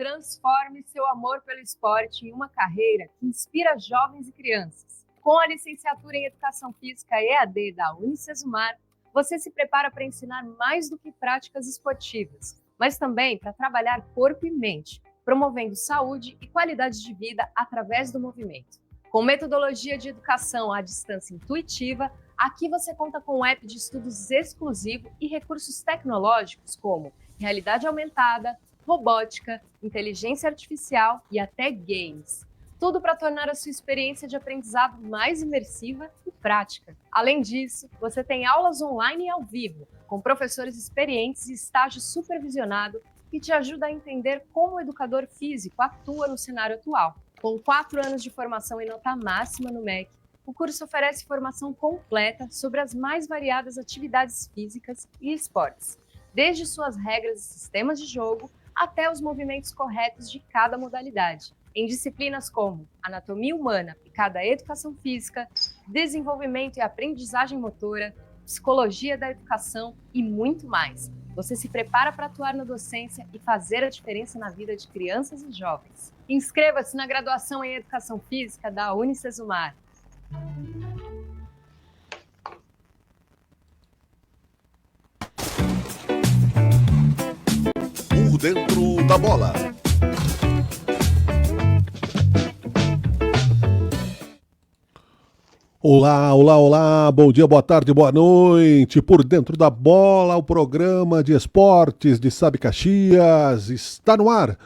Transforme seu amor pelo esporte em uma carreira que inspira jovens e crianças. Com a licenciatura em Educação Física EAD da Unicesumar, você se prepara para ensinar mais do que práticas esportivas, mas também para trabalhar corpo e mente, promovendo saúde e qualidade de vida através do movimento. Com metodologia de educação à distância intuitiva, aqui você conta com um app de estudos exclusivo e recursos tecnológicos como realidade aumentada, robótica, inteligência artificial e até games. Tudo para tornar a sua experiência de aprendizado mais imersiva e prática. Além disso, você tem aulas online e ao vivo, com professores experientes e estágio supervisionado que te ajuda a entender como o educador físico atua no cenário atual. Com 4 anos de formação em nota máxima no MEC, o curso oferece formação completa sobre as mais variadas atividades físicas e esportes, desde suas regras e sistemas de jogo até os movimentos corretos de cada modalidade, em disciplinas como anatomia humana aplicada à educação física, desenvolvimento e aprendizagem motora, psicologia da educação e muito mais. Você se prepara para atuar na docência e fazer a diferença na vida de crianças e jovens. Inscreva-se na graduação em Educação Física da Unicesumar. Por dentro da bola. Olá, olá, olá, bom dia, boa tarde, boa noite. Por dentro da bola, o programa de esportes de Sabe Caxias está no ar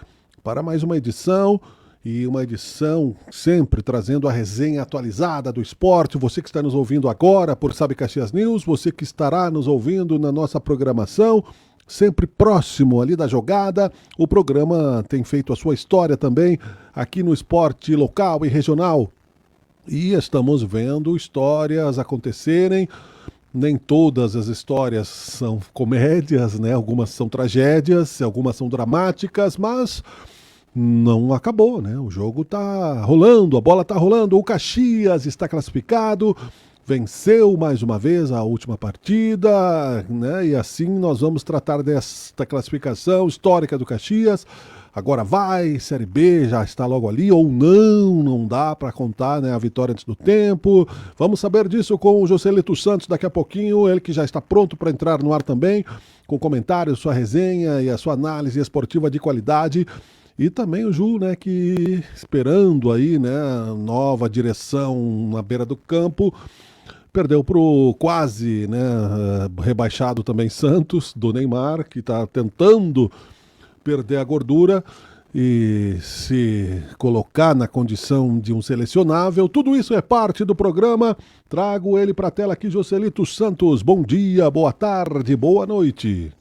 para mais uma edição. E uma edição sempre trazendo a resenha atualizada do esporte. Você que está nos ouvindo agora por Sabe Caxias News, você que estará nos ouvindo na nossa programação, sempre próximo ali da jogada. O programa tem feito a sua história também aqui no esporte local e regional. E estamos vendo histórias acontecerem. Nem todas as histórias são comédias, né? Algumas são tragédias, algumas são dramáticas, mas não acabou, né? O jogo tá rolando, a bola tá rolando, o Caxias está classificado, venceu mais uma vez a última partida, né? E assim nós vamos tratar desta classificação histórica do Caxias. Agora vai, Série B já está logo ali, ou não dá para contar, né, a vitória antes do tempo. Vamos saber disso com o Joselito Santos daqui a pouquinho, ele que já está pronto para entrar no ar também, com comentários, sua resenha e a sua análise esportiva de qualidade. E também o Ju, né, que esperando aí, né, nova direção na beira do campo, perdeu pro quase, né, rebaixado também Santos, do Neymar, que está tentando perder a gordura e se colocar na condição de um selecionável. Tudo isso é parte do programa. Trago ele para a tela aqui, Joselito Santos. Bom dia, boa tarde, boa noite.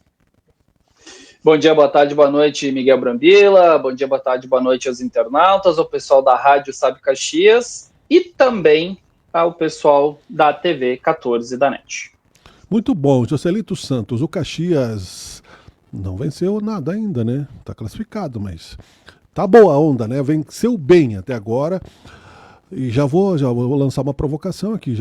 Bom dia, boa tarde, boa noite, Miguel Brambila. Bom dia, boa tarde, boa noite aos internautas, ao pessoal da Rádio Sabe Caxias e também ao pessoal da TV 14 da NET. Muito bom, Joselito Santos. O Caxias não venceu nada ainda, né? Tá classificado, mas tá boa a onda, né? Venceu bem até agora. E já vou lançar uma provocação aqui.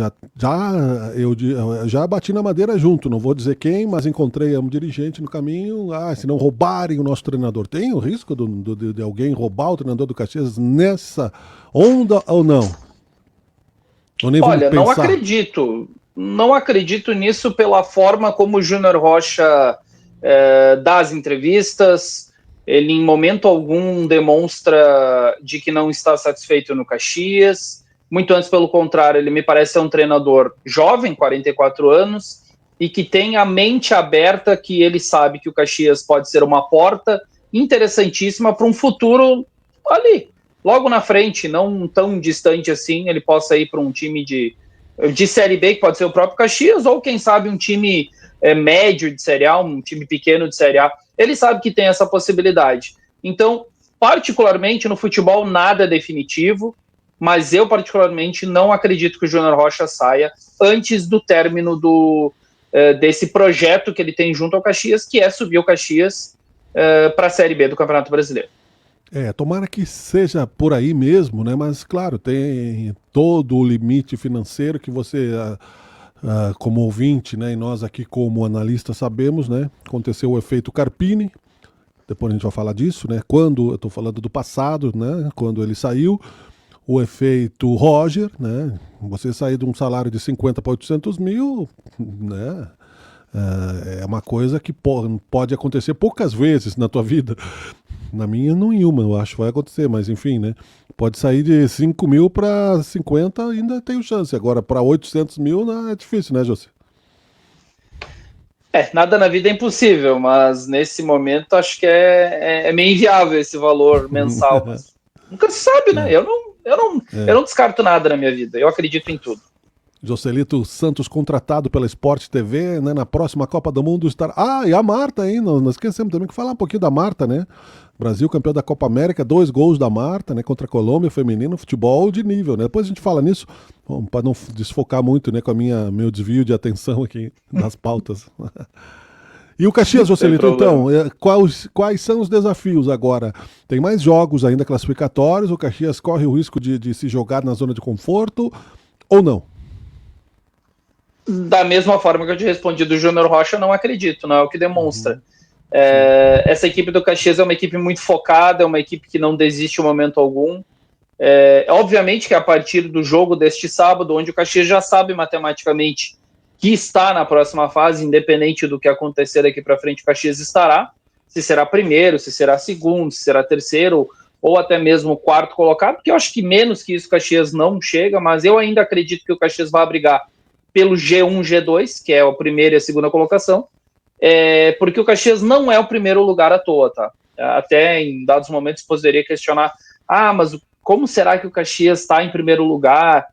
Eu já bati na madeira junto, não vou dizer quem, mas encontrei um dirigente no caminho. Se não roubarem o nosso treinador, tem o risco de alguém roubar o treinador do Caxias nessa onda ou não? Olha, não acredito. Não acredito nisso pela forma como o Júnior Rocha dá as entrevistas. Ele em momento algum demonstra de que não está satisfeito no Caxias, muito antes pelo contrário, ele me parece ser um treinador jovem, 44 anos, e que tem a mente aberta, que ele sabe que o Caxias pode ser uma porta interessantíssima para um futuro ali, logo na frente, não tão distante assim, ele possa ir para um time de Série B, que pode ser o próprio Caxias, ou quem sabe um time médio de Série A, um time pequeno de Série A. Ele sabe que tem essa possibilidade. Então, particularmente no futebol, nada é definitivo, mas eu particularmente não acredito que o Júnior Rocha saia antes do término desse projeto que ele tem junto ao Caxias, que é subir o Caxias para a Série B do Campeonato Brasileiro. Tomara que seja por aí mesmo, né? Mas, claro, tem todo o limite financeiro que você... como ouvinte, né, e nós aqui como analistas sabemos, né, aconteceu o efeito Carpini, depois a gente vai falar disso, né? Quando, eu estou falando do passado, né? Quando ele saiu, o efeito Roger, né? Você sair de um salário de 50 para 800 mil, né? É uma coisa que pode acontecer poucas vezes na tua vida. Na minha, nenhuma, eu acho que vai acontecer, mas enfim, né? Pode sair de 5 mil para 50, ainda tem chance. Agora, para 800 mil, não, é difícil, né, José? Nada na vida é impossível, mas nesse momento acho que é meio inviável esse valor mensal. Mas nunca se sabe, né? Eu não descarto nada na minha vida, eu acredito em tudo. Joselito Santos contratado pela Sport TV, né? Na próxima Copa do Mundo estará. Ah, e a Marta, hein? Não esquecemos também que falar um pouquinho da Marta, né? Brasil campeão da Copa América, 2 gols da Marta, né? Contra a Colômbia, feminino, futebol de nível, né? Depois a gente fala nisso, para não desfocar muito, né? Com a meu desvio de atenção aqui nas pautas. E o Caxias, Joselito, então, quais são os desafios agora? Tem mais jogos ainda classificatórios, o Caxias corre o risco de se jogar na zona de conforto ou não? Da mesma forma que eu te respondi do Júnior Rocha, não acredito, não é o que demonstra. Essa equipe do Caxias é uma equipe muito focada, é uma equipe que não desiste em momento algum. Obviamente que a partir do jogo deste sábado, onde o Caxias já sabe matematicamente que está na próxima fase, independente do que acontecer daqui para frente, o Caxias estará, se será primeiro, se será segundo, se será terceiro, ou até mesmo quarto colocado, porque eu acho que menos que isso o Caxias não chega, mas eu ainda acredito que o Caxias vai brigar pelo G1, G2, que é a primeira e a segunda colocação, porque o Caxias não é o primeiro lugar à toa, tá? Até em dados momentos poderia questionar, mas como será que o Caxias está em primeiro lugar?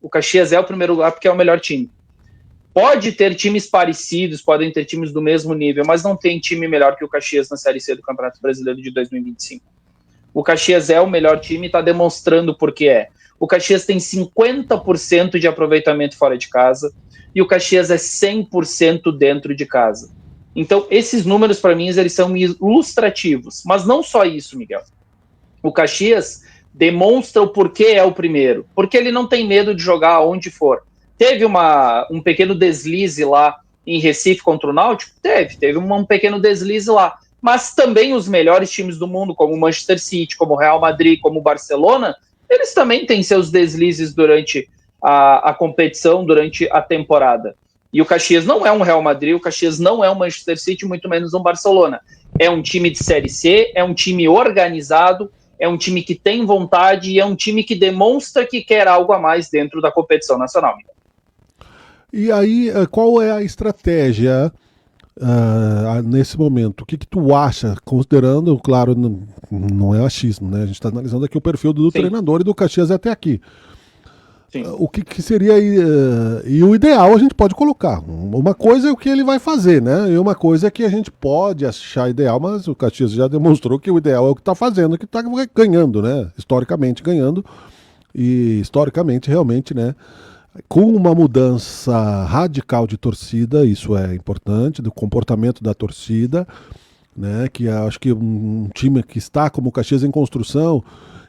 O Caxias é o primeiro lugar porque é o melhor time. Pode ter times parecidos, podem ter times do mesmo nível, mas não tem time melhor que o Caxias na Série C do Campeonato Brasileiro de 2025. O Caxias é o melhor time e está demonstrando por que é. O Caxias tem 50% de aproveitamento fora de casa e o Caxias é 100% dentro de casa. Então, esses números, para mim, eles são ilustrativos. Mas não só isso, Miguel. O Caxias demonstra o porquê é o primeiro. Porque ele não tem medo de jogar onde for. Teve um pequeno deslize lá em Recife contra o Náutico? Teve um pequeno deslize lá. Mas também os melhores times do mundo, como o Manchester City, como o Real Madrid, como o Barcelona, eles também têm seus deslizes durante a competição, durante a temporada. E o Caxias não é um Real Madrid, o Caxias não é um Manchester City, muito menos um Barcelona. É um time de Série C, é um time organizado, é um time que tem vontade e é um time que demonstra que quer algo a mais dentro da competição nacional. E aí, qual é a estratégia nesse momento? O que tu acha, considerando, claro, não é achismo, né? A gente está analisando aqui o perfil do treinador e do Caxias até aqui. Sim. O que seria e o ideal a gente pode colocar. Uma coisa é o que ele vai fazer, né? E uma coisa é que a gente pode achar ideal, mas o Caxias já demonstrou que o ideal é o que está fazendo, que está ganhando, né? Historicamente ganhando e historicamente realmente, né? Com uma mudança radical de torcida, isso é importante, do comportamento da torcida, né? Que acho que um time que está como o Caxias em construção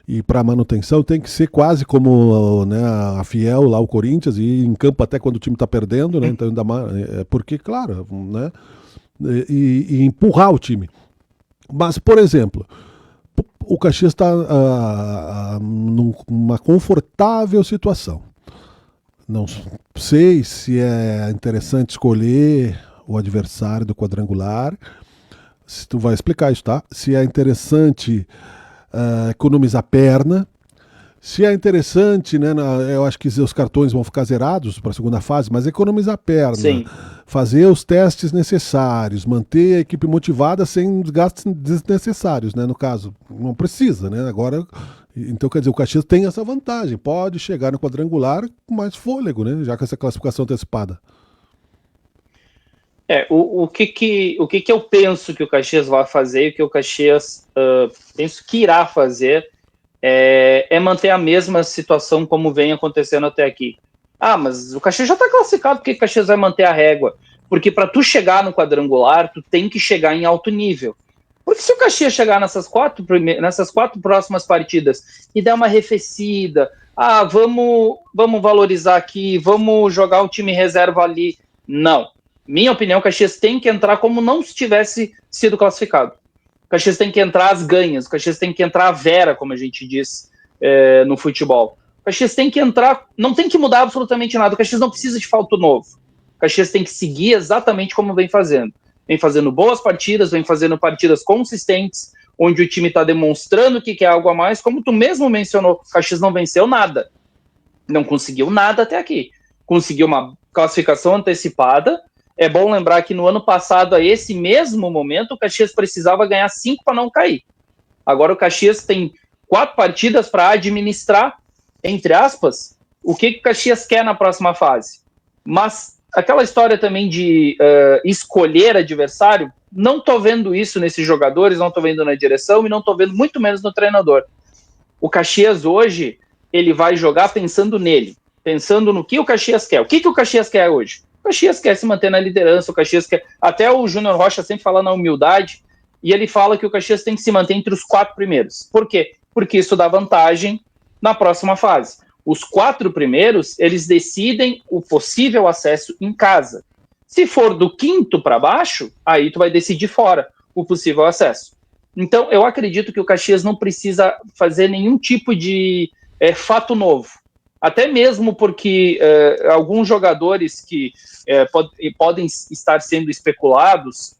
e para manutenção tem que ser quase como, né, a Fiel lá, o Corinthians, e ir em campo até quando o time está perdendo, né? Então ainda mais, porque, claro, né? E empurrar o time. Mas, por exemplo, o Caxias está numa confortável situação. Não sei se é interessante escolher o adversário do quadrangular. Se tu vai explicar isso, tá? Se é interessante economizar perna. Se é interessante, né? Eu acho que os cartões vão ficar zerados para a segunda fase, mas economizar perna. Sim. Fazer os testes necessários, manter a equipe motivada sem gastos desnecessários, né? No caso, não precisa, né? Agora. Então, quer dizer, o Caxias tem essa vantagem, pode chegar no quadrangular com mais fôlego, né? Já com essa classificação antecipada. O que eu penso que o Caxias vai fazer, o que o Caxias penso que irá fazer, é manter a mesma situação como vem acontecendo até aqui. Mas o Caxias já está classificado, por que o Caxias vai manter a régua? Porque para tu chegar no quadrangular, tu tem que chegar em alto nível. Porque se o Caxias chegar nessas quatro próximas partidas e der uma arrefecida, vamos valorizar aqui, vamos jogar o time reserva ali. Não. Minha opinião, o Caxias tem que entrar como não se tivesse sido classificado. Caxias tem que entrar às ganhas, o Caxias tem que entrar à vera, como a gente diz no futebol. O Caxias tem que entrar, não tem que mudar absolutamente nada, o Caxias não precisa de falto novo. O Caxias tem que seguir exatamente como vem fazendo. Vem fazendo boas partidas, vem fazendo partidas consistentes, onde o time está demonstrando que quer algo a mais, como tu mesmo mencionou, o Caxias não venceu nada. Não conseguiu nada até aqui. Conseguiu uma classificação antecipada. É bom lembrar que no ano passado, a esse mesmo momento, o Caxias precisava ganhar 5 para não cair. Agora o Caxias tem 4 partidas para administrar, entre aspas, o que o Caxias quer na próxima fase. Mas aquela história também de escolher adversário, não estou vendo isso nesses jogadores, não estou vendo na direção e não estou vendo muito menos no treinador. O Caxias hoje, ele vai jogar pensando nele, pensando no que o Caxias quer. O que o Caxias quer hoje? O Caxias quer se manter na liderança, o Caxias quer... Até o Júnior Rocha sempre fala na humildade, e ele fala que o Caxias tem que se manter entre os 4 primeiros. Por quê? Porque isso dá vantagem na próxima fase. Os 4 primeiros, eles decidem o possível acesso em casa. Se for do 5º para baixo, aí tu vai decidir fora o possível acesso. Então, eu acredito que o Caxias não precisa fazer nenhum tipo de fato novo. Até mesmo porque alguns jogadores que podem estar sendo especulados,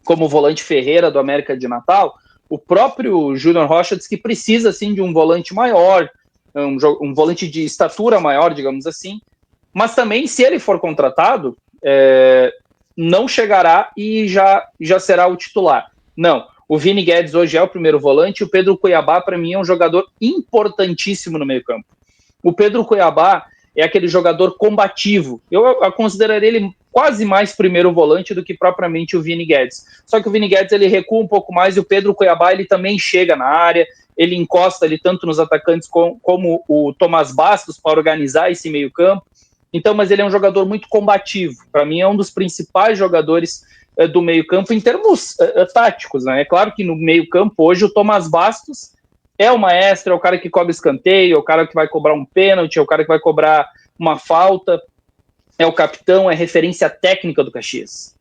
como o volante Ferreira do América de Natal, o próprio Júnior Rocha diz que precisa sim, de um volante maior, um volante de estatura maior, digamos assim, mas também, se ele for contratado, não chegará e já será o titular. Não, o Vini Guedes hoje é o primeiro volante, o Pedro Cuiabá, para mim, é um jogador importantíssimo no meio campo. O Pedro Cuiabá é aquele jogador combativo. Eu consideraria ele quase mais primeiro volante do que propriamente o Vini Guedes. Só que o Vini Guedes ele recua um pouco mais e o Pedro Cuiabá ele também chega na área, ele encosta ali tanto nos atacantes como o Tomás Bastos para organizar esse meio campo. Então, mas ele é um jogador muito combativo. Para mim é um dos principais jogadores do meio campo em termos táticos, né? É claro que no meio campo hoje o Tomás Bastos é o maestro, é o cara que cobra escanteio, é o cara que vai cobrar um pênalti, é o cara que vai cobrar uma falta, é o capitão, é referência técnica do Caxias.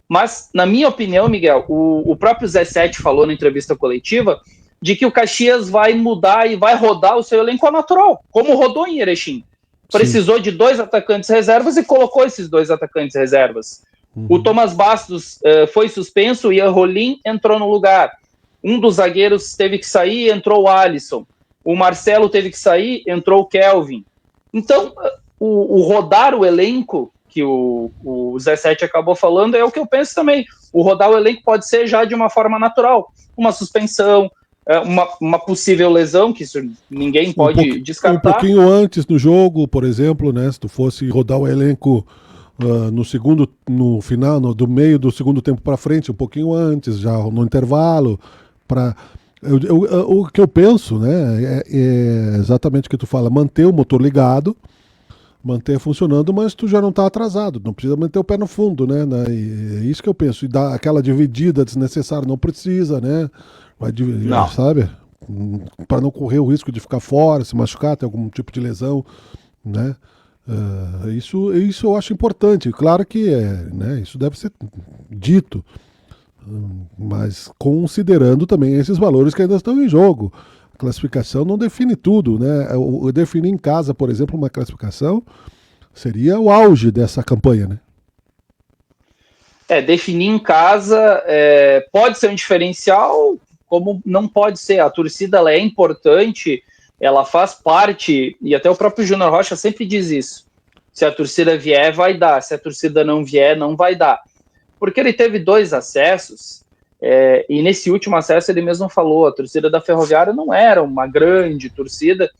Mas, na minha opinião, Miguel, o próprio Zé Sete falou na entrevista coletiva de que o Caxias vai mudar e vai rodar o seu elenco natural, como rodou em Erechim. Precisou de 2 atacantes reservas e colocou esses 2 atacantes reservas. O Tomás Bastos foi suspenso e a Rolim entrou no lugar. Um dos zagueiros teve que sair, entrou o Alisson. O Marcelo teve que sair, entrou o Kelvin. Então, o rodar o elenco, que o Zé Sete acabou falando, é o que eu penso também. O rodar o elenco pode ser já de uma forma natural. Uma suspensão, uma possível lesão, que isso ninguém pode descartar. Um pouquinho antes do jogo, por exemplo, né? Se tu fosse rodar o elenco no final, do meio do segundo tempo para frente, um pouquinho antes, já no intervalo, o que eu penso, né, é exatamente o que tu fala, manter o motor ligado, manter funcionando, mas tu já não está atrasado, não precisa meter o pé no fundo, né, é isso que eu penso, e dar aquela dividida desnecessária, não precisa, né, não. Sabe, para não correr o risco de ficar fora, se machucar, ter algum tipo de lesão, né. Isso eu acho importante. Claro que né, isso deve ser dito, mas considerando também esses valores que ainda estão em jogo. A classificação não define tudo, né? Definir em casa, por exemplo, uma classificação seria o auge dessa campanha, né? Definir em casa pode ser um diferencial, como não pode ser. A torcida ela é importante. Ela faz parte, e até o próprio Júnior Rocha sempre diz isso. Se a torcida vier, vai dar. Se a torcida não vier, não vai dar. Porque ele teve 2 acessos, e nesse último acesso ele mesmo falou, a torcida da Ferroviária não era uma grande torcida,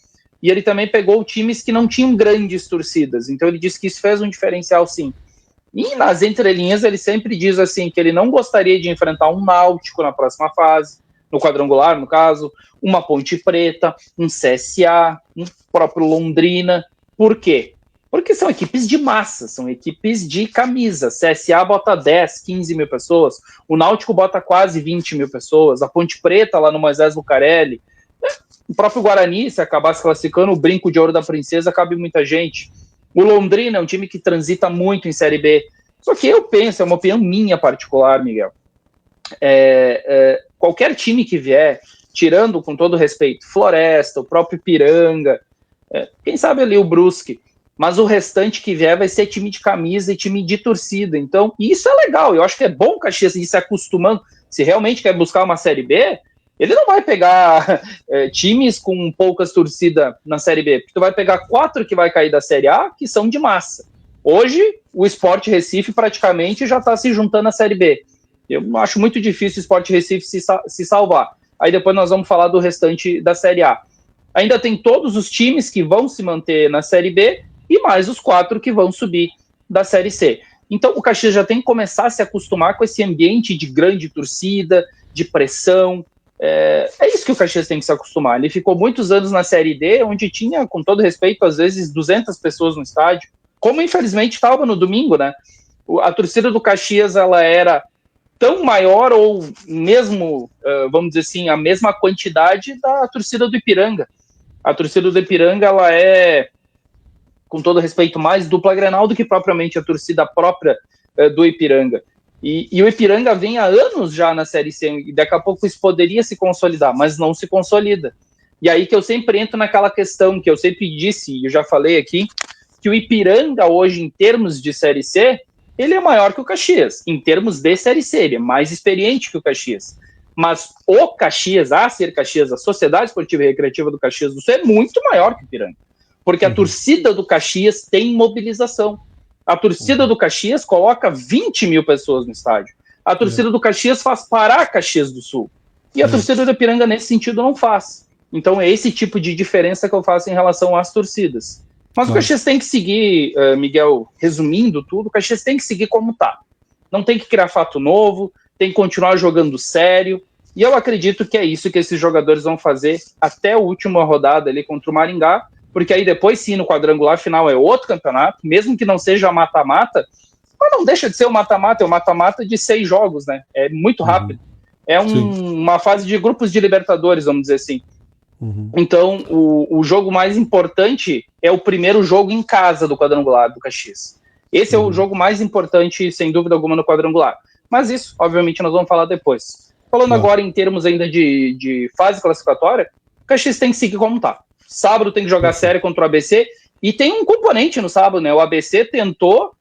e ele também pegou times que não tinham grandes torcidas. Então ele disse que isso fez um diferencial, sim. E nas entrelinhas ele sempre diz assim, que ele não gostaria de enfrentar um Náutico na próxima fase, no quadrangular, no caso, uma Ponte Preta, um CSA, um próprio Londrina. Por quê? Porque são equipes de massa, são equipes de camisa. CSA bota 10, 15 mil pessoas, o Náutico bota quase 20 mil pessoas, a Ponte Preta lá no Moisés Lucarelli, o próprio Guarani, se acabar se classificando, o brinco de ouro da princesa, cabe muita gente. O Londrina é um time que transita muito em Série B. Só que eu penso, é uma opinião minha particular, Miguel, qualquer time que vier, tirando com todo respeito Floresta, o próprio Ipiranga, quem sabe ali o Brusque, mas o restante que vier vai ser time de camisa e time de torcida. Então, isso é legal, eu acho que é bom o Caxias ir se acostumando. Se realmente quer buscar uma Série B, ele não vai pegar times com poucas torcidas na Série B, porque tu vai pegar 4 que vai cair da Série A, que são de massa. Hoje, o Sport Recife praticamente já está se juntando à Série B. Eu acho muito difícil o Sport Recife se salvar. Aí depois nós vamos falar do restante da Série A. Ainda tem todos os times que vão se manter na Série B e mais os 4 que vão subir da Série C. Então o Caxias já tem que começar a se acostumar com esse ambiente de grande torcida, de pressão. É isso que o Caxias tem que se acostumar. Ele ficou muitos anos na Série D, onde tinha, com todo respeito, às vezes 200 pessoas no estádio, como infelizmente estava no domingo, né? A torcida do Caxias, ela era tão maior ou mesmo, vamos dizer assim, a mesma quantidade da torcida do Ipiranga. A torcida do Ipiranga, ela é, com todo respeito, mais dupla Grenal do que propriamente a torcida própria do Ipiranga. E o Ipiranga vem há anos já na Série C, e daqui a pouco isso poderia se consolidar, mas não se consolida. E aí que eu sempre entro naquela questão que eu sempre disse, e eu já falei aqui, que o Ipiranga hoje, em termos de Série C, ele é maior que o Caxias. Em termos de Série C, ele é mais experiente que o Caxias. Mas o Caxias, a Ser Caxias, a Sociedade Esportiva e Recreativa do Caxias do Sul é muito maior que o Ipiranga. Porque a torcida do Caxias tem mobilização. A torcida do Caxias coloca 20 mil pessoas no estádio. A torcida do Caxias faz parar Caxias do Sul. E a torcida do Ipiranga, nesse sentido, não faz. Então, é esse tipo de diferença que eu faço em relação às torcidas. Mas o Caxias tem que seguir, Miguel, resumindo tudo, o Caxias tem que seguir como está. Não tem que criar fato novo, tem que continuar jogando sério. E eu acredito que é isso que esses jogadores vão fazer até a última rodada ali contra o Maringá, porque aí depois sim, no quadrangular final é outro campeonato, mesmo que não seja mata-mata, mas não deixa de ser o mata-mata, é o mata-mata de 6 jogos, né? É muito rápido. É uma fase de grupos de Libertadores, vamos dizer assim. Então, o jogo mais importante é o primeiro jogo em casa do quadrangular do Caxias. Esse é o jogo mais importante, sem dúvida alguma, no quadrangular. Mas isso, obviamente, nós vamos falar depois. Falando agora em termos ainda de fase classificatória, o Caxias tem que seguir como está. Sábado tem que jogar sério contra o ABC, e tem um componente no sábado, né? O ABC tentou,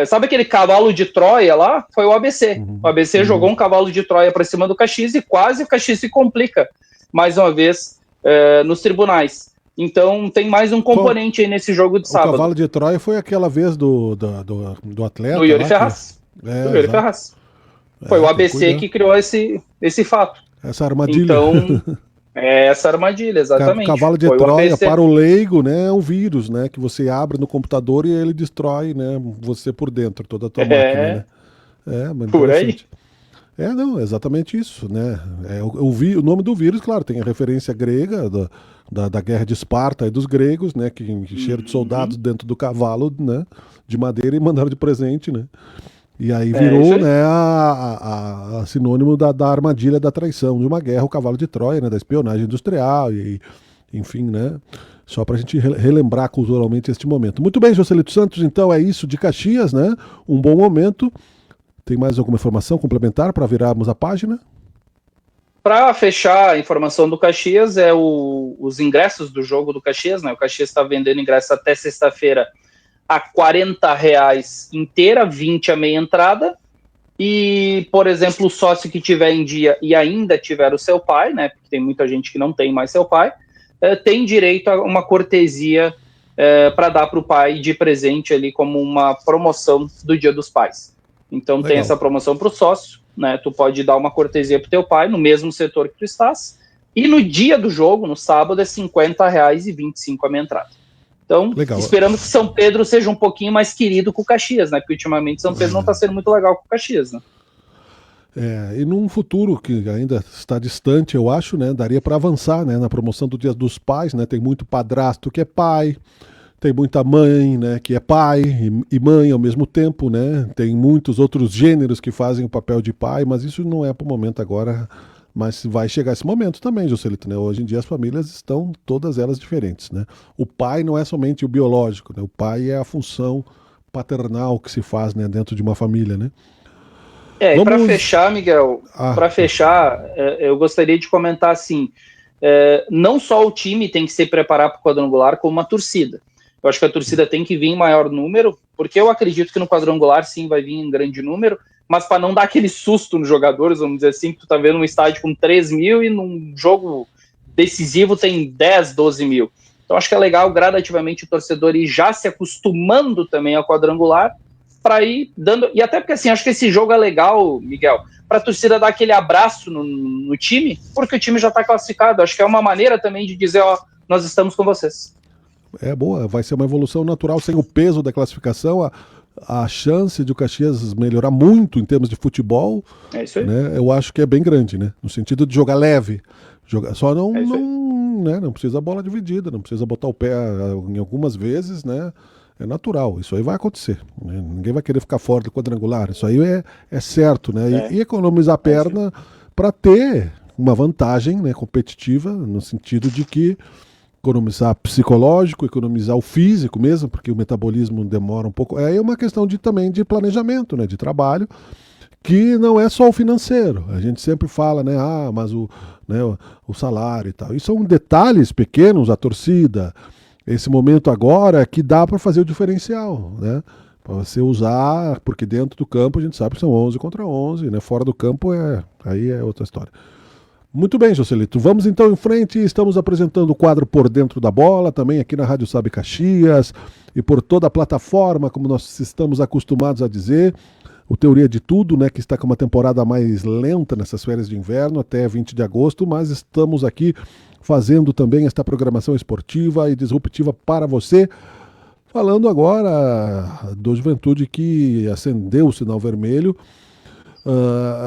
sabe aquele cavalo de Troia lá? Foi o ABC. O ABC jogou um cavalo de Troia para cima do Caxias e quase o Caxias se complica, mais uma vez, nos tribunais. Então tem mais um componente aí nesse jogo de sábado. O cavalo de Troia foi aquela vez do atleta. Do Yuri Ferraz. Do Yuri Ferraz. Foi o ABC que criou esse fato. Essa armadilha. Então, essa armadilha, exatamente. Cavalo de Troia, para o leigo, né, é um vírus, né, que você abre no computador e ele destrói, né, você por dentro, toda a tua máquina, né? Mas por aí. Não, é exatamente isso, né? O nome do vírus, claro, tem a referência grega da guerra de Esparta e dos gregos, né? Que encheram de soldados dentro do cavalo, né? De madeira e mandaram de presente, né? E aí virou, né? A sinônimo da armadilha da traição de uma guerra, o cavalo de Troia, né? Da espionagem industrial e enfim, né? Só para a gente relembrar culturalmente este momento. Muito bem, Joselito Santos, então é isso de Caxias, né? Um bom momento. Tem mais alguma informação complementar para virarmos a página? Para fechar a informação do Caxias, os ingressos do jogo do Caxias, né? O Caxias está vendendo ingressos até sexta-feira a R$40 inteira, 20 a meia entrada. E, por exemplo, o sócio que tiver em dia e ainda tiver o seu pai, né? Porque tem muita gente que não tem mais seu pai, tem direito a uma cortesia para dar para o pai de presente ali como uma promoção do Dia dos Pais. Então Legal. Tem essa promoção para o sócio, né? Tu pode dar uma cortesia para o teu pai no mesmo setor que tu estás. E no dia do jogo, no sábado, é R$50,25 a minha entrada. Então, Legal. Esperamos que São Pedro seja um pouquinho mais querido com o Caxias, né? Porque ultimamente São Pedro não está sendo muito legal com o Caxias, né? E num futuro que ainda está distante, eu acho, né? Daria para avançar, né? Na promoção do Dia dos Pais, né? Tem muito padrasto que é pai. Tem muita mãe, né, que é pai e mãe ao mesmo tempo, né? Tem muitos outros gêneros que fazem o papel de pai, mas isso não é para o momento agora, mas vai chegar esse momento também, Joselito, né? Hoje em dia as famílias estão todas elas diferentes, né? O pai não é somente o biológico, né? O pai é a função paternal que se faz, né, dentro de uma família, né? E para fechar, Miguel, eu gostaria de comentar assim, não só o time tem que se preparar para o quadrangular, como a torcida. Eu acho que a torcida tem que vir em maior número, porque eu acredito que no quadrangular sim vai vir em grande número, mas para não dar aquele susto nos jogadores, vamos dizer assim, que tu tá vendo um estádio com 3 mil e num jogo decisivo tem 10, 12 mil. Então acho que é legal gradativamente o torcedor ir já se acostumando também ao quadrangular, para ir dando, e até porque assim, acho que esse jogo é legal, Miguel, para a torcida dar aquele abraço no time, porque o time já está classificado. Acho que é uma maneira também de dizer, ó, nós estamos com vocês. É boa, vai ser uma evolução natural, sem o peso da classificação, a chance de o Caxias melhorar muito em termos de futebol, é isso aí. Né, eu acho que é bem grande, né? No sentido de jogar leve. Só não precisa bola dividida, não precisa botar o pé em algumas vezes, né? É natural, isso aí vai acontecer. Né? Ninguém vai querer ficar fora do quadrangular, isso aí é certo, né? E economizar a perna para ter uma vantagem, né, competitiva, no sentido de que economizar psicológico, economizar o físico mesmo, porque o metabolismo demora um pouco. É uma questão também de planejamento, né, de trabalho, que não é só o financeiro. A gente sempre fala, né, mas o salário e tal. E são detalhes pequenos, a torcida, esse momento agora que dá para fazer o diferencial, né? Para você usar, porque dentro do campo a gente sabe que são 11 contra 11, né? Fora do campo aí é outra história. Muito bem, Joselito. Vamos então em frente. Estamos apresentando o quadro Por Dentro da Bola, também aqui na Rádio Sabe Caxias e por toda a plataforma, como nós estamos acostumados a dizer. O Teoria de Tudo, né, que está com uma temporada mais lenta nessas férias de inverno, até 20 de agosto, mas estamos aqui fazendo também esta programação esportiva e disruptiva para você. Falando agora do Juventude que acendeu o sinal vermelho,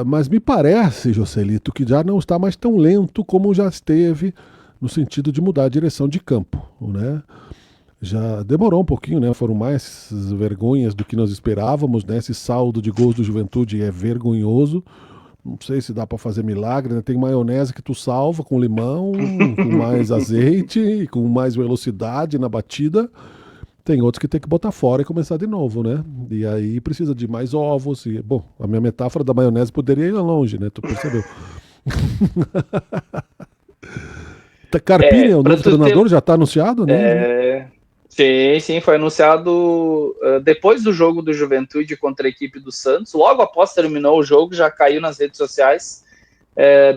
mas me parece, Joselito, que já não está mais tão lento como já esteve no sentido de mudar a direção de campo, né? Já demorou um pouquinho, né? Foram mais vergonhas do que nós esperávamos, né? Esse saldo de gols do Juventude é vergonhoso. Não sei se dá para fazer milagre, né? Tem maionese que tu salva com limão, com mais azeite, com mais velocidade na batida. Tem outros que tem que botar fora e começar de novo, né? E aí precisa de mais ovos. Bom, a minha metáfora da maionese poderia ir longe, né? Tu percebeu? Carpini é o novo treinador, já está anunciado, né? Sim, foi anunciado depois do jogo do Juventude contra a equipe do Santos. Logo após terminou o jogo, já caiu nas redes sociais.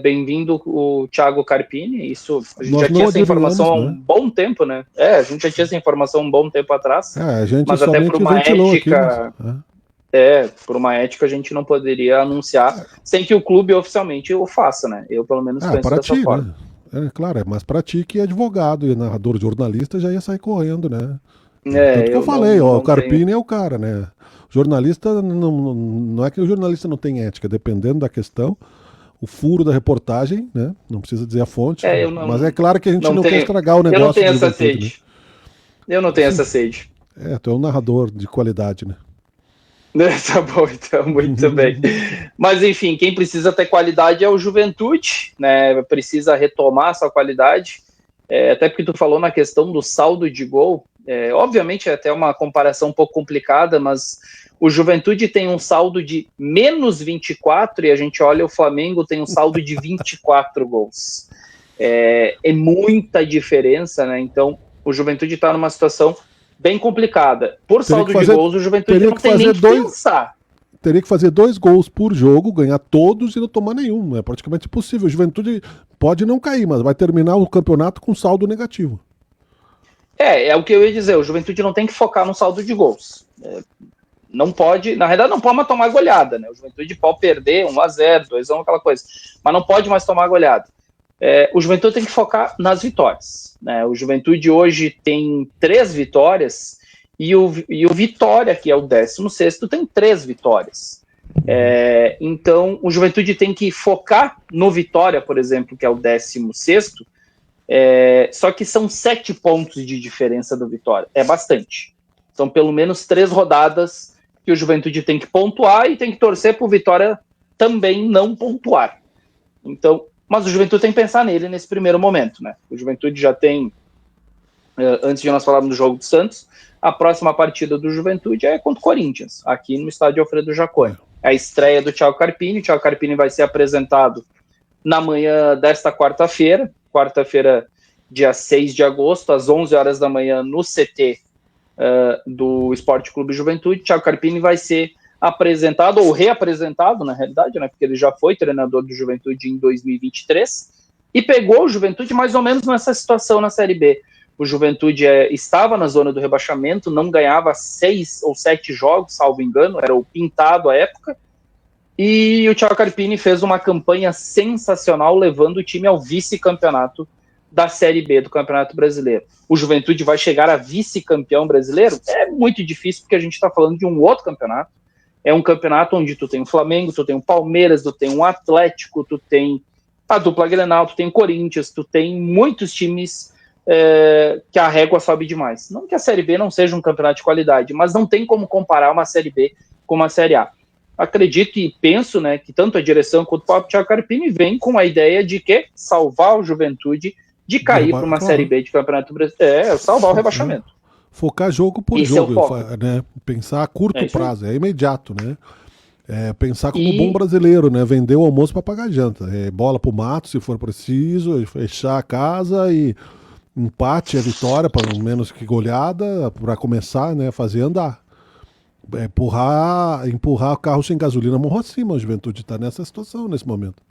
Bem-vindo o Thiago Carpini. Isso, a gente já tinha essa informação há um bom tempo, né? A gente já tinha essa informação um bom tempo atrás. Mas até por uma ética. Por uma ética a gente não poderia anunciar sem que o clube oficialmente o faça, né? Eu pelo menos penso dessa forma. Né? Claro, mas para ti que é advogado e narrador, jornalista, já ia sair correndo, né? Tanto que eu falei, o Carpini é o cara, né? Jornalista, não é que o jornalista não tem ética, dependendo da questão, o furo da reportagem, né? Não precisa dizer a fonte, mas é claro que a gente não quer estragar o negócio. Eu não tenho essa sede. Né? Eu não tenho essa sede. Tu é um narrador de qualidade, né? Tá bom, então, muito bem. Mas, enfim, quem precisa ter qualidade é o Juventude, né? Precisa retomar essa qualidade, até porque tu falou na questão do saldo de gol. Obviamente, é até uma comparação um pouco complicada, mas o Juventude tem um saldo de menos 24 e a gente olha o Flamengo tem um saldo de 24 gols. É muita diferença, né? Então, o Juventude está numa situação bem complicada. Por saldo de gols, o Juventude não tem nem que pensar. Teria que fazer 2 gols por jogo, ganhar todos e não tomar nenhum. É praticamente impossível. O Juventude pode não cair, mas vai terminar o campeonato com saldo negativo. É o que eu ia dizer. O Juventude não tem que focar no saldo de gols. Não pode, na realidade não pode mais tomar goleada, né? O Juventude pode perder 1-0, 2-1, aquela coisa. Mas não pode mais tomar goleada. O Juventude tem que focar nas vitórias, né? O Juventude hoje tem 3 vitórias e o Vitória, que é o 16º, tem 3 vitórias. Então o Juventude tem que focar no Vitória, por exemplo, que é o 16º, só que são 7 pontos de diferença do Vitória, é bastante. São pelo menos 3 rodadas que o Juventude tem que pontuar e tem que torcer para o Vitória também não pontuar. Então, mas o Juventude tem que pensar nele nesse primeiro momento, né? O Juventude já tem, antes de nós falarmos do jogo do Santos, a próxima partida do Juventude é contra o Corinthians, aqui no estádio Alfredo Jaconi. a estreia do Thiago Carpini. O Thiago Carpini vai ser apresentado na manhã desta quarta-feira, dia 6 de agosto, às 11 horas da manhã, no CT do Esporte Clube Juventude. Thiago Carpini vai ser apresentado, ou reapresentado, na realidade, né, porque ele já foi treinador do Juventude em 2023, e pegou o Juventude mais ou menos nessa situação na Série B. O Juventude estava na zona do rebaixamento, não ganhava 6 ou 7 jogos, salvo engano, era o pintado à época, e o Thiago Carpini fez uma campanha sensacional, levando o time ao vice-campeonato da Série B do Campeonato Brasileiro. O Juventude vai chegar a vice-campeão brasileiro? É muito difícil, porque a gente está falando de um outro campeonato. É um campeonato onde tu tem o Flamengo, tu tem o Palmeiras, tu tem o Atlético, tu tem a dupla Grenal, tu tem o Corinthians, tu tem muitos times que a régua sobe demais. Não que a Série B não seja um campeonato de qualidade, mas não tem como comparar uma Série B com uma Série A. Acredito e penso, né, que tanto a direção quanto o próprio Thiago Carpini vem com a ideia de que salvar o Juventude de cair para uma Série B de Campeonato Brasileiro, salvar o rebaixamento. Focar jogo por jogo, né? Pensar a curto prazo, é imediato, né? Pensar como bom brasileiro, né? Vender o almoço para pagar a janta. Bola pro mato, se for preciso, fechar a casa e empate, a vitória, pelo menos que goleada, para começar, né? Fazer andar. Empurrar o carro sem gasolina morro acima. A Juventude está nessa situação nesse momento.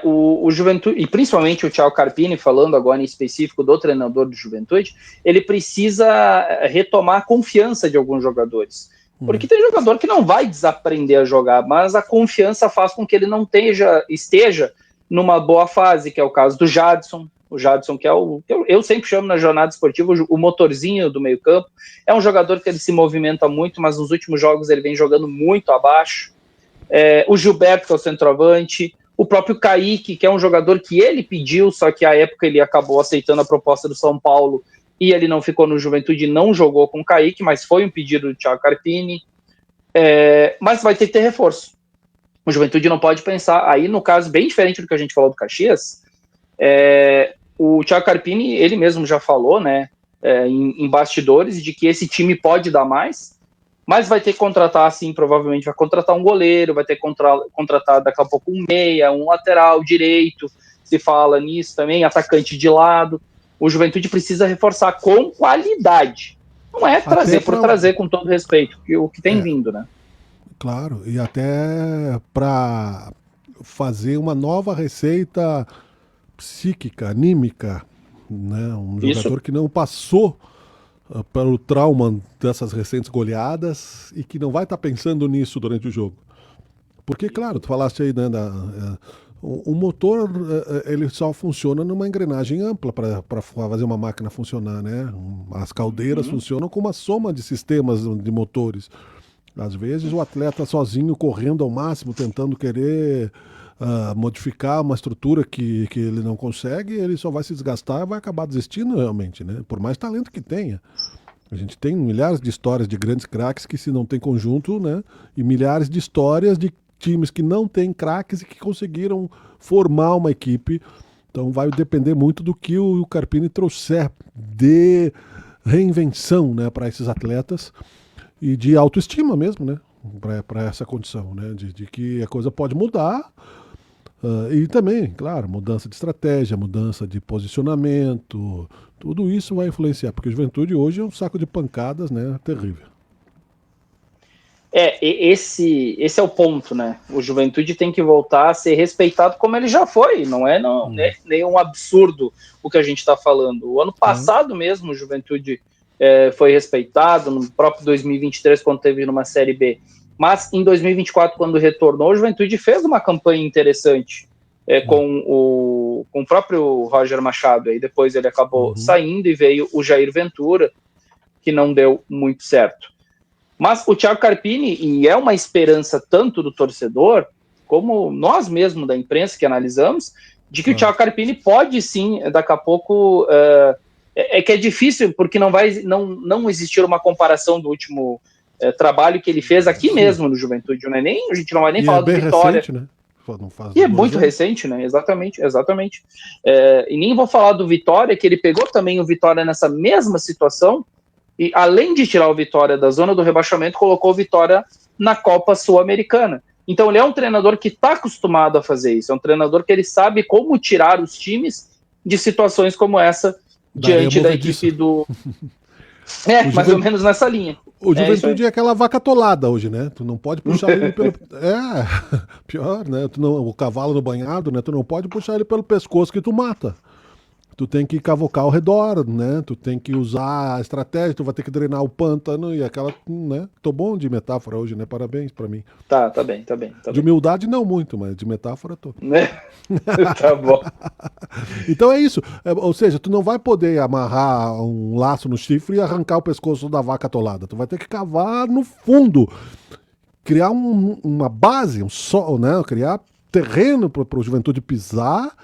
O Juventude, e principalmente o Thiago Carpini, falando agora em específico do treinador do Juventude, ele precisa retomar a confiança de alguns jogadores. Porque tem jogador que não vai desaprender a jogar, mas a confiança faz com que ele não esteja numa boa fase, que é o caso do Jadson. O Jadson, que eu sempre chamo na jornada esportiva o motorzinho do meio campo. É um jogador que ele se movimenta muito, mas nos últimos jogos ele vem jogando muito abaixo. O Gilberto, que é o centroavante. O próprio Kaique, que é um jogador que ele pediu, só que à época ele acabou aceitando a proposta do São Paulo e ele não ficou no Juventude e não jogou com o Kaique, mas foi um pedido do Thiago Carpini. Mas vai ter que ter reforço. O Juventude não pode pensar, aí no caso bem diferente do que a gente falou do Caxias, o Thiago Carpini, ele mesmo já falou, né, em bastidores, de que esse time pode dar mais, mas vai ter que contratar, assim, provavelmente vai contratar um goleiro, vai ter que contratar daqui a pouco um meia, um lateral direito, se fala nisso também, atacante de lado. O Juventude precisa reforçar com qualidade. Não é trazer por trazer, com todo respeito, o que tem vindo, né? Claro, e até para fazer uma nova receita psíquica, anímica, né? Um jogador que não passou pelo trauma dessas recentes goleadas e que não vai estar pensando nisso durante o jogo. Porque, claro, tu falaste aí, né, o motor ele só funciona numa engrenagem ampla para fazer uma máquina funcionar, né? As caldeiras funcionam com uma soma de sistemas de motores. Às vezes o atleta sozinho, correndo ao máximo, tentando querer modificar uma estrutura que ele não consegue, ele só vai se desgastar e vai acabar desistindo realmente, né? Por mais talento que tenha. A gente tem milhares de histórias de grandes craques que se não tem conjunto, né? E milhares de histórias de times que não têm craques e que conseguiram formar uma equipe. Então vai depender muito do que o Carpini trouxer de reinvenção, né, para esses atletas e de autoestima mesmo, né? Para essa condição, né? De que a coisa pode mudar. E também, claro, mudança de estratégia, mudança de posicionamento, tudo isso vai influenciar, porque a Juventude hoje é um saco de pancadas, né, terrível. Esse é o ponto, né? O Juventude tem que voltar a ser respeitado como ele já foi, não é nenhum absurdo o que a gente está falando. O ano passado mesmo o Juventude foi respeitado, no próprio 2023, quando teve numa Série B. Mas em 2024, quando retornou, o Juventude fez uma campanha interessante com o próprio Roger Machado. Aí depois ele acabou saindo e veio o Jair Ventura, que não deu muito certo. Mas o Thiago Carpini, e é uma esperança tanto do torcedor, como nós mesmos da imprensa que analisamos, de que o Thiago Carpini pode sim, daqui a pouco... que é difícil, porque não existir uma comparação do último trabalho que ele fez aqui mesmo no Juventude. A gente não vai nem falar do Vitória. Recente, né? E é muito recente, né? Exatamente. E nem vou falar do Vitória, que ele pegou também o Vitória nessa mesma situação, e além de tirar o Vitória da zona do rebaixamento, colocou o Vitória na Copa Sul-Americana. Então ele é um treinador que está acostumado a fazer isso, é um treinador que ele sabe como tirar os times de situações como essa diante da equipe do... mais ou menos nessa linha. O Juventude é aquela vaca atolada hoje, né? Tu não pode puxar ele pelo... pior, né? O cavalo no banhado, né? Tu não pode puxar ele pelo pescoço que tu mata. Tu tem que cavocar ao redor, né? Tu tem que usar a estratégia, tu vai ter que drenar o pântano e aquela, né? Tô bom de metáfora hoje, né? Parabéns pra mim. Tá bem. De humildade não muito, mas de metáfora tô. Tá bom. Então é isso. Ou seja, tu não vai poder amarrar um laço no chifre e arrancar o pescoço da vaca atolada. Tu vai ter que cavar no fundo. Criar uma base, um solo, né? Criar terreno pro Juventude pisar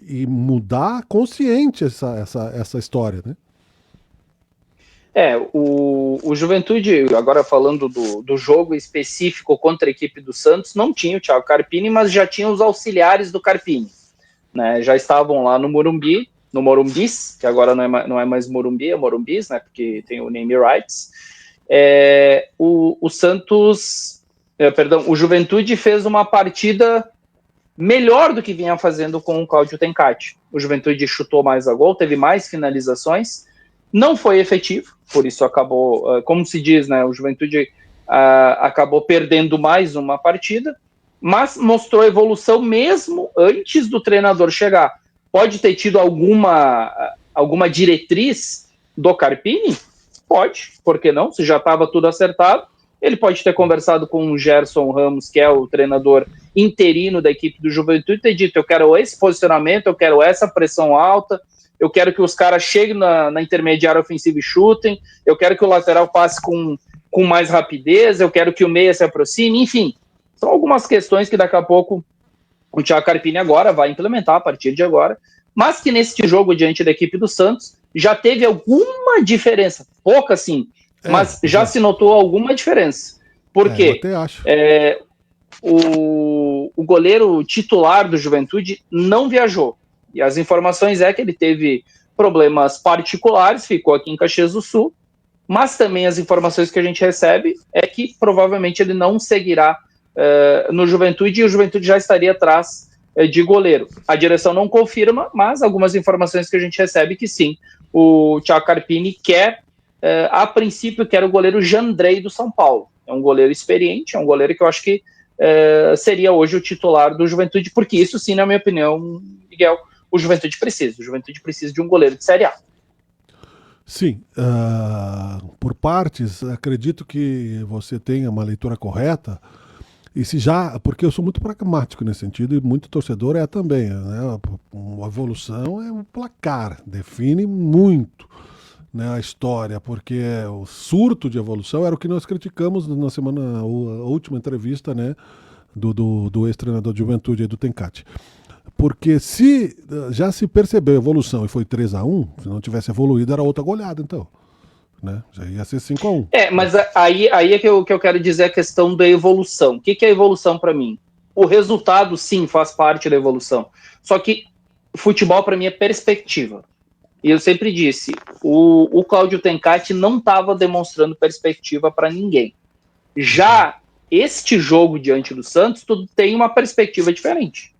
e mudar consciente essa história, né? O Juventude, agora falando do jogo específico contra a equipe do Santos, não tinha o Thiago Carpini, mas já tinha os auxiliares do Carpini, né? Já estavam lá no Morumbi, no Morumbis, que agora não é mais Morumbi, é Morumbis, né? Porque tem o name rights. O Juventude fez uma partida melhor do que vinha fazendo com o Cláudio Tencati. O Juventude chutou mais a gol, teve mais finalizações, não foi efetivo, por isso acabou, como se diz, né, o Juventude acabou perdendo mais uma partida, mas mostrou evolução mesmo antes do treinador chegar. Pode ter tido alguma diretriz do Carpini? Pode, por que não? Se já estava tudo acertado, ele pode ter conversado com o Gerson Ramos, que é o treinador interino da equipe do Juventude, e ter dito, eu quero esse posicionamento, eu quero essa pressão alta, eu quero que os caras cheguem na intermediária ofensiva e chutem, eu quero que o lateral passe com mais rapidez, eu quero que o meia se aproxime, enfim. São algumas questões que daqui a pouco o Thiago Carpini agora vai implementar a partir de agora, mas que neste jogo diante da equipe do Santos já teve alguma diferença, pouca sim, mas já se notou alguma diferença. Por quê? Eu até acho. O goleiro titular do Juventude não viajou. E as informações é que ele teve problemas particulares, ficou aqui em Caxias do Sul, mas também as informações que a gente recebe é que provavelmente ele não seguirá no Juventude e o Juventude já estaria atrás de goleiro. A direção não confirma, mas algumas informações que a gente recebe que sim, o Thiago Carpini quer, a princípio, quer o goleiro Jandrei do São Paulo. É um goleiro experiente, é um goleiro que eu acho que seria hoje o titular do Juventude, porque isso sim, na minha opinião, Miguel, o Juventude precisa de um goleiro de Série A. Sim, por partes, acredito que você tenha uma leitura correta, e se já, porque eu sou muito pragmático nesse sentido, e muito torcedor é também, né? A evolução é um placar, define muito, né, a história, porque o surto de evolução era o que nós criticamos na a última entrevista, né, do ex-treinador de Juventude, do Tencati. Porque se já se percebeu a evolução e foi 3-1, se não tivesse evoluído era outra goleada, então. Né? Já ia ser 5-1. Mas aí é que eu quero dizer a questão da evolução. O que é evolução para mim? O resultado, sim, faz parte da evolução. Só que futebol para mim é perspectiva. E eu sempre disse, o Cláudio Tencati não estava demonstrando perspectiva para ninguém. Já este jogo diante do Santos, tudo tem uma perspectiva diferente.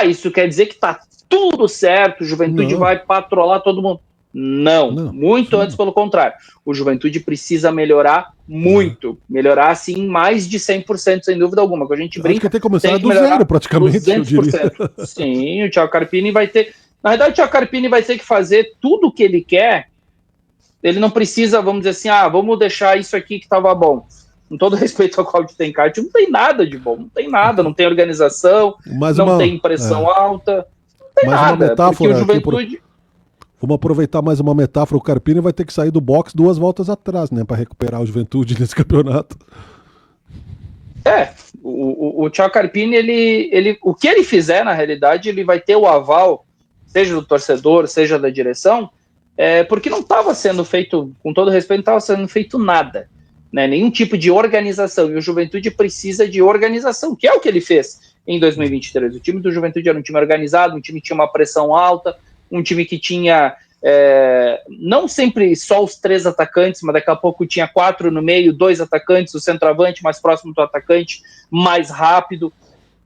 Isso quer dizer que tá tudo certo, o Juventude vai patrolar todo mundo. Não, muito antes pelo contrário. O Juventude precisa melhorar muito, melhorar assim mais de 100%, sem dúvida alguma. Quando a gente brinca, acho que tem que começar do zero praticamente, 200%. Eu diria. Sim, o Thiago Carpini vai ter... Na verdade, o Thiago Carpini vai ter que fazer tudo o que ele quer. Ele não precisa, vamos dizer assim, vamos deixar isso aqui que estava bom. Com todo respeito ao Cláudio Tencati, não tem nada de bom, não tem nada, não tem organização, não tem pressão alta, não tem nada. Porque o Juventude... Vamos aproveitar mais uma metáfora, o Carpini vai ter que sair do box 2 voltas atrás, né, para recuperar o Juventude nesse campeonato. O Thiago Carpini, ele, o que ele fizer, na realidade, ele vai ter o aval, seja do torcedor, seja da direção, porque não estava sendo feito, com todo respeito, não estava sendo feito nada, né, nenhum tipo de organização, e o Juventude precisa de organização, que é o que ele fez em 2023. O time do Juventude era um time organizado, um time que tinha uma pressão alta, um time que tinha não sempre só os 3 atacantes, mas daqui a pouco tinha 4 no meio, 2 atacantes, o centroavante mais próximo do atacante, mais rápido.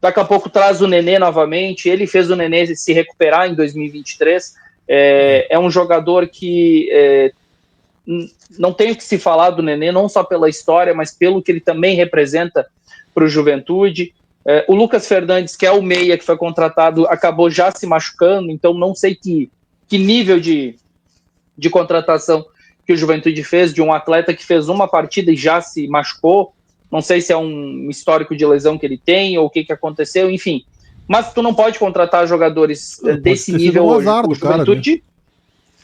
Daqui a pouco traz o Nenê novamente, ele fez o Nenê se recuperar em 2023. É um jogador que não tem o que se falar do Nenê, não só pela história, mas pelo que ele também representa para o Juventude. O Lucas Fernandes, que é o meia que foi contratado, acabou já se machucando, então não sei que nível de contratação que o Juventude fez, de um atleta que fez uma partida e já se machucou. Não sei se é um histórico de lesão que ele tem ou o que aconteceu, enfim. Mas tu não pode contratar jogadores desse nível hoje. O Juventude, né?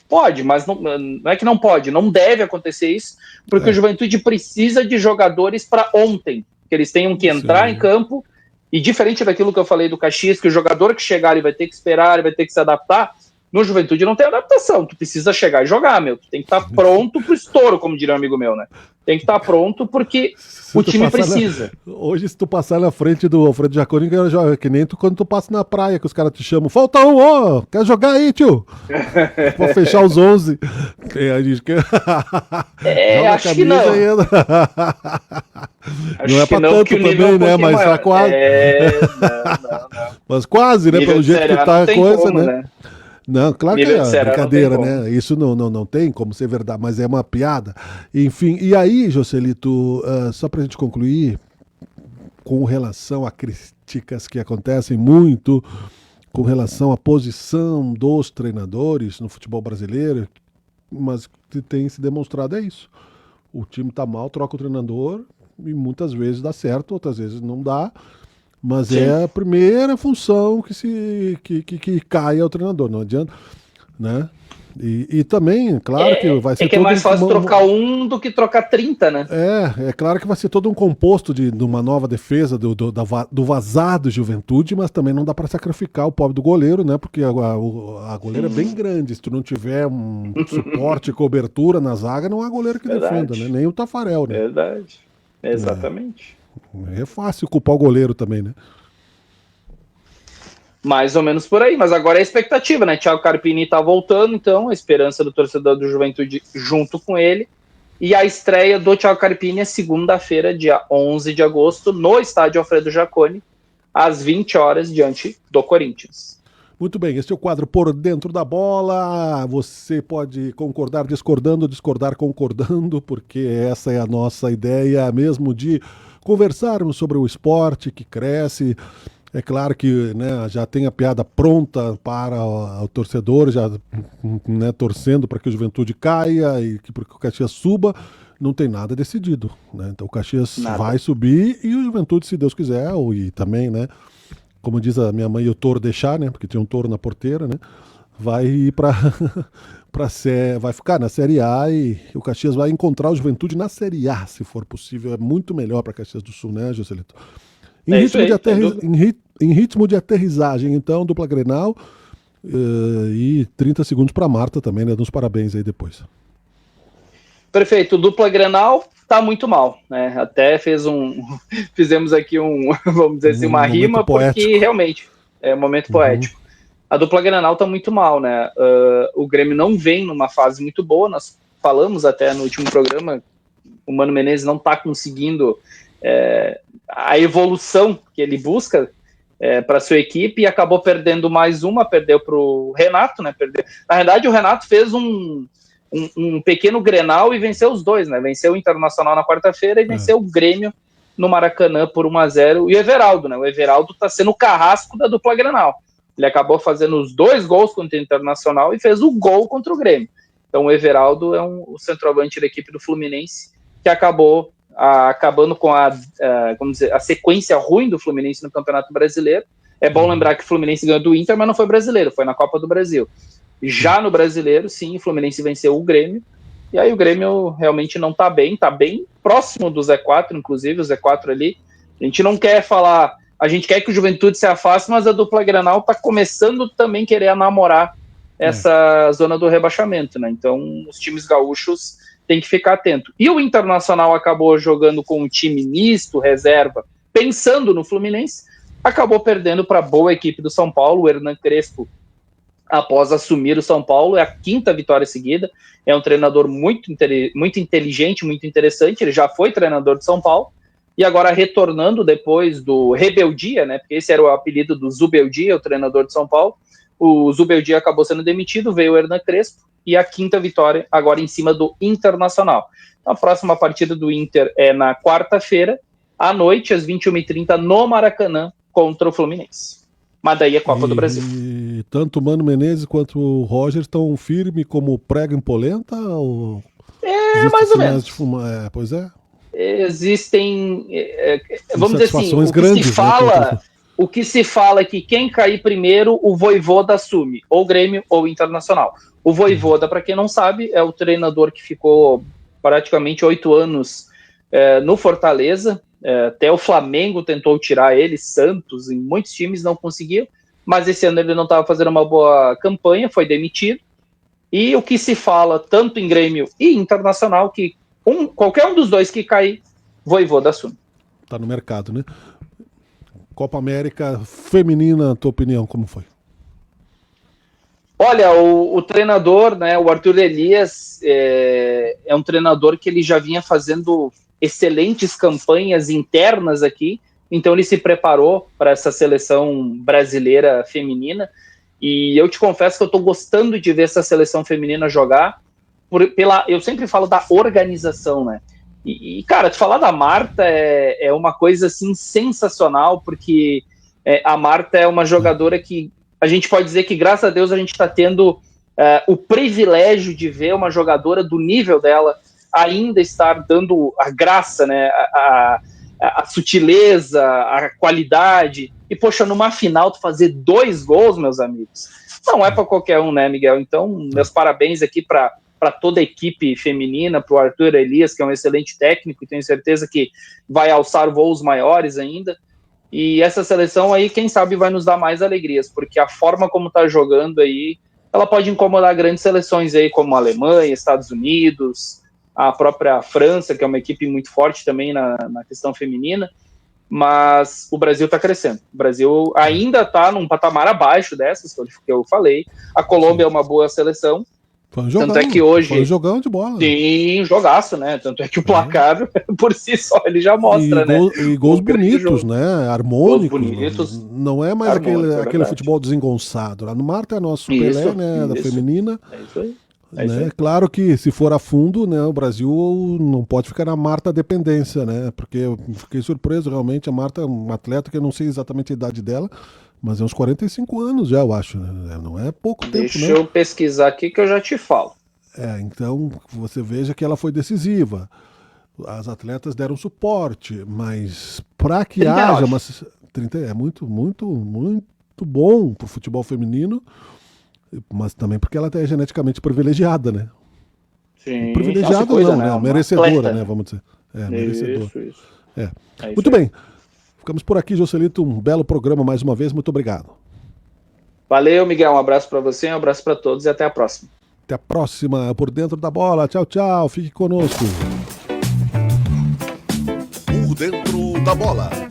Pode, mas não é que não pode, não deve acontecer isso, porque o Juventude precisa de jogadores para ontem, que eles tenham que entrar em campo, e diferente daquilo que eu falei do Caxias, que o jogador que chegar ele vai ter que esperar, ele vai ter que se adaptar. No Juventude não tem adaptação, tu precisa chegar e jogar, meu. Tu tem que estar pronto pro estouro, como diria um amigo meu, né? Tem que estar pronto porque o time precisa. Hoje, se tu passar na frente do Alfredo Jaconi, que nem tu quando tu passa na praia, que os caras te chamam, falta um, quer jogar aí, tio? Pra fechar os 11. A gente quer... acho que não. Não é pra tanto também, né? Mas tá quase. Não. Mas quase, né? Pelo jeito que tá a coisa, né? Não, claro que é brincadeira, né? Isso não tem como ser verdade, mas é uma piada. Enfim, e aí, Joselito, só pra gente concluir, com relação a críticas que acontecem muito, com relação à posição dos treinadores no futebol brasileiro, mas que tem se demonstrado isso. O time tá mal, troca o treinador, e muitas vezes dá certo, outras vezes não dá. Mas sim, é a primeira função que cai ao treinador, não adianta, né? E também, claro que vai ser que é mais fácil trocar um do que trocar 30, né? É claro que vai ser todo um composto de uma nova defesa do vazado Juventude, mas também não dá para sacrificar o pobre do goleiro, né? Porque a goleira é bem grande, se tu não tiver um suporte e cobertura na zaga, não há goleiro que defenda, né? Nem o Tafarel, né? Verdade, exatamente. É fácil culpar o goleiro também, né? Mais ou menos por aí, mas agora é a expectativa, né? Thiago Carpini tá voltando, então a esperança do torcedor do Juventude junto com ele. E a estreia do Thiago Carpini é segunda-feira, dia 11 de agosto, no estádio Alfredo Jaconi, às 20 horas, diante do Corinthians. Muito bem, este é o quadro Por Dentro da Bola. Você pode concordar discordando, discordar concordando, porque essa é a nossa ideia mesmo de conversarmos sobre o esporte que cresce. É claro que, né, já tem a piada pronta para o torcedor, já, né, torcendo para que o Juventude caia e que o Caxias suba. Não tem nada decidido, né? Então o Caxias vai subir e o Juventude, se Deus quiser, e também, né, como diz a minha mãe, o touro deixar, né, porque tinha um touro na porteira, né, vai ir vai ficar na Série A e o Caxias vai encontrar o Juventude na Série A, se for possível. É muito melhor para Caxias do Sul, né, Joselito? Em ritmo de aterrissagem, então, dupla Grenal, e 30 segundos para Marta também, né? Dá uns parabéns aí depois. Perfeito, dupla Grenal tá muito mal, né? Até fizemos aqui vamos dizer assim, uma rima, porque realmente é um momento poético. A dupla Grenal tá muito mal, né? O Grêmio não vem numa fase muito boa, nós falamos até no último programa, o Mano Menezes não tá conseguindo a evolução que ele busca para sua equipe e acabou perdendo mais uma, perdeu para o Renato, né? Na verdade, o Renato fez um pequeno Grenal e venceu os dois, né? Venceu o Internacional na quarta-feira e venceu o Grêmio no Maracanã por 1-0. E o Everaldo, né? O Everaldo tá sendo o carrasco da dupla Grenal. Ele acabou fazendo os 2 gols contra o Internacional e fez o gol contra o Grêmio. Então o Everaldo é o centroavante da equipe do Fluminense que acabou acabando com a sequência ruim do Fluminense no Campeonato Brasileiro. É bom lembrar que o Fluminense ganhou do Inter, mas não foi brasileiro, foi na Copa do Brasil. Já no Brasileiro, sim, o Fluminense venceu o Grêmio, e aí o Grêmio realmente não tá bem próximo do Z4, inclusive, o Z4 ali. A gente não quer falar, a gente quer que o Juventude se afaste, mas a dupla Grenal tá começando também a querer namorar essa zona do rebaixamento, né? Então, os times gaúchos têm que ficar atento. E o Internacional acabou jogando com um time misto, reserva, pensando no Fluminense, acabou perdendo para a boa equipe do São Paulo. O Hernan Crespo após assumir o São Paulo, é a 5ª vitória seguida, é um treinador muito inteligente, muito interessante, ele já foi treinador de São Paulo, e agora retornando depois do Rebeldia, né, porque esse era o apelido do Zubeldia, o treinador de São Paulo, o Zubeldia acabou sendo demitido, veio o Hernan Crespo, e a 5ª vitória agora em cima do Internacional. A próxima partida do Inter é na quarta-feira, à noite, às 21h30, no Maracanã, contra o Fluminense. Mas daí é Copa do Brasil. E tanto o Mano Menezes quanto o Roger estão firmes como prego em polenta? Ou mais ou menos. Pois é. Existem, vamos dizer assim, grandes, o que se fala é que quem cair primeiro, o Vojvoda assume, ou Grêmio ou Internacional. O Vojvoda, para quem não sabe, é o treinador que ficou praticamente 8 anos no Fortaleza, até o Flamengo tentou tirar ele, Santos, em muitos times não conseguiu, mas esse ano ele não estava fazendo uma boa campanha, foi demitido, e o que se fala, tanto em Grêmio e Internacional, que qualquer um dos dois que cair, Vojvoda assume. Tá no mercado, né? Copa América feminina, tua opinião, como foi? Olha, o treinador, né, o Arthur Elias, é um treinador que ele já vinha fazendo excelentes campanhas internas aqui, então ele se preparou para essa seleção brasileira feminina, e eu te confesso que eu estou gostando de ver essa seleção feminina jogar, eu sempre falo da organização, né? E cara, te falar da Marta é uma coisa assim sensacional, porque a Marta é uma jogadora que a gente pode dizer que, graças a Deus, a gente está tendo o privilégio de ver uma jogadora do nível dela ainda estar dando a graça, né, a sutileza, a qualidade. E, poxa, numa final, tu fazer 2 gols, meus amigos, não é para qualquer um, né, Miguel? Então, meus parabéns aqui para toda a equipe feminina, para o Arthur Elias, que é um excelente técnico, e tenho certeza que vai alçar voos maiores ainda. E essa seleção aí, quem sabe, vai nos dar mais alegrias, porque a forma como tá jogando aí, ela pode incomodar grandes seleções aí, como a Alemanha, Estados Unidos, a própria França, que é uma equipe muito forte também na questão feminina, mas o Brasil tá crescendo. O Brasil ainda tá num patamar abaixo dessas que eu falei. A Colômbia é uma boa seleção. Foi um jogão, tanto é que hoje, foi um jogão de bola. Sim, jogaço, né? Tanto é que o placar, por si só, ele já mostra, né? E gols bonitos, né? Harmônicos. Gols bonitos. Não é mais aquele futebol desengonçado. A Marta é nosso Pelé, né? Da feminina. É isso aí. Né? Claro que se for a fundo, né, o Brasil não pode ficar na Marta dependência, né? Porque eu fiquei surpreso, realmente. A Marta é uma atleta que eu não sei exatamente a idade dela, mas é uns 45 anos já, eu acho. Né? Não é pouco tempo, né? Deixa eu pesquisar aqui que eu já te falo. Então você veja que ela foi decisiva. As atletas deram suporte, mas para que haja uma 30 é muito bom pro futebol feminino, mas também porque ela é geneticamente privilegiada, né? Sim. Privilegiada coisa, não, merecedora, né? Vamos dizer. Merecedora. Isso. Muito bem. Ficamos por aqui, Joselito. Um belo programa mais uma vez. Muito obrigado. Valeu, Miguel. Um abraço para você, um abraço para todos e até a próxima. Até a próxima, Por Dentro da Bola. Tchau, tchau. Fique conosco. Por Dentro da Bola.